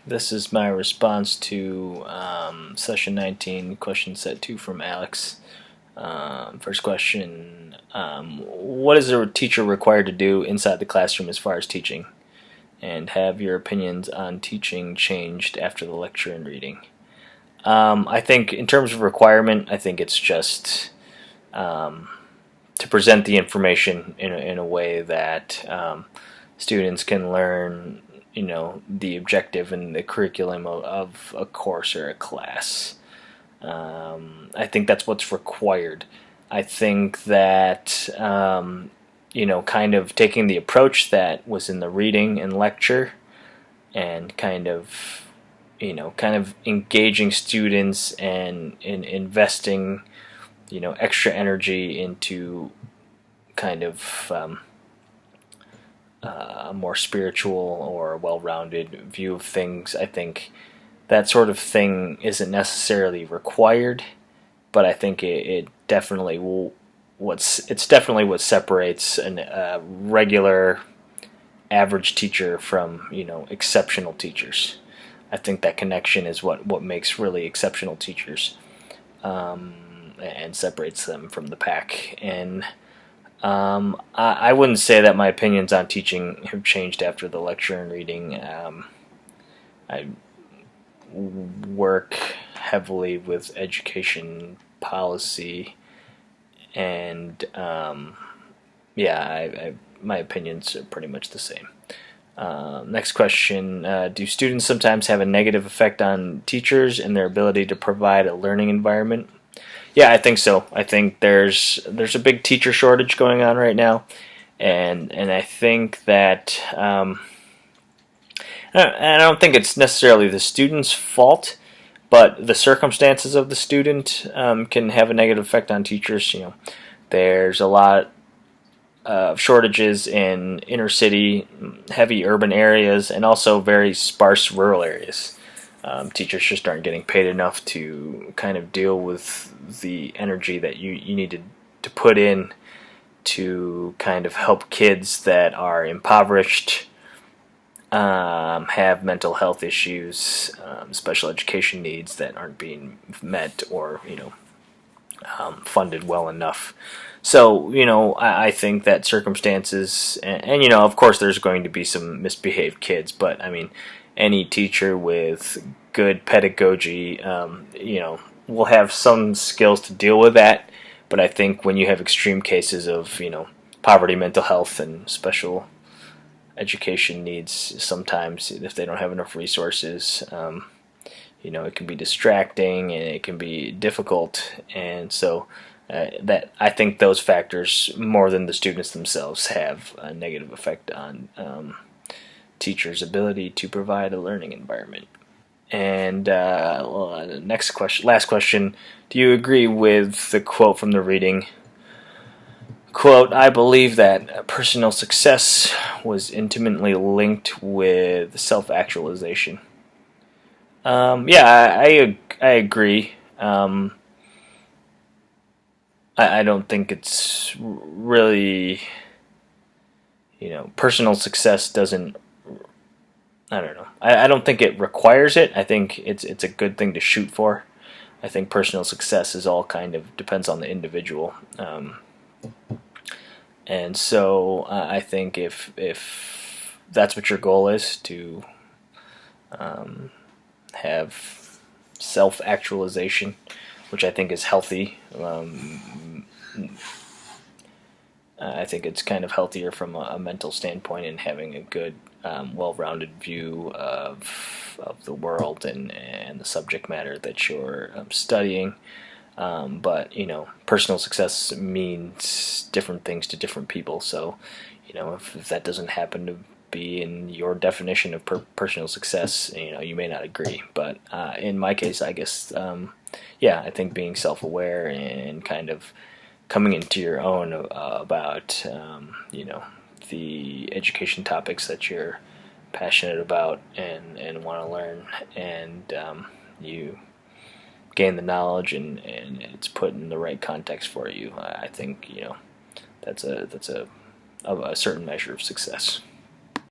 This is my response to session 19, question set 2 from Alex. First question, what is a teacher required to do inside the classroom as far as teaching? And have your opinions on teaching changed after the lecture and reading? I think in terms of requirement, I think it's just to present the information in a way that students can learn, the objective and the curriculum of a course or a class. I think that's what's required. I think that kind of taking the approach that was in the reading and lecture, and kind of engaging students and in investing extra energy into kind of a more spiritual or well-rounded view of things. I think that sort of thing isn't necessarily required, but I think it definitely will. It's definitely what separates a regular average teacher from exceptional teachers. I think that connection is what makes really exceptional teachers, and separates them from the pack. And I wouldn't say that my opinions on teaching have changed after the lecture and reading. I work heavily with education policy, and my opinions are pretty much the same. Next question, do students sometimes have a negative effect on teachers and their ability to provide a learning environment? Yeah, I think so. I think there's a big teacher shortage going on right now, and I think that I don't think it's necessarily the student's fault, but the circumstances of the student can have a negative effect on teachers. There's a lot of shortages in inner city, heavy urban areas, and also very sparse rural areas. Teachers just aren't getting paid enough to kind of deal with the energy that you need to put in to kind of help kids that are impoverished, have mental health issues, special education needs that aren't being met or funded well enough. So I think that circumstances, and of course there's going to be some misbehaved kids, but I mean any teacher with good pedagogy, will have some skills to deal with that. But I think when you have extreme cases of poverty, mental health, and special education needs, sometimes if they don't have enough resources, it can be distracting and it can be difficult. And so that I think those factors, more than the students themselves, have a negative effect on teachers' ability to provide a learning environment. And last question, do you agree with the quote from the reading? Quote, I believe that personal success was intimately linked with self-actualization. I agree. I don't think it's really, personal success doesn't, I don't know. I don't think it requires it. I think it's a good thing to shoot for. I think personal success is all kind of depends on the individual. And so I think if that's what your goal is, to have self-actualization, which I think is healthy. I think it's kind of healthier from a mental standpoint, and having a good, well-rounded view of the world and the subject matter that you're studying. But personal success means different things to different people. So, if that doesn't happen to be in your definition of personal success, you may not agree. But in my case, I guess, I think being self-aware and kind of coming into your own about, the education topics that you're passionate about and want to learn, and you gain the knowledge and it's put in the right context for you. I think that's a certain measure of success.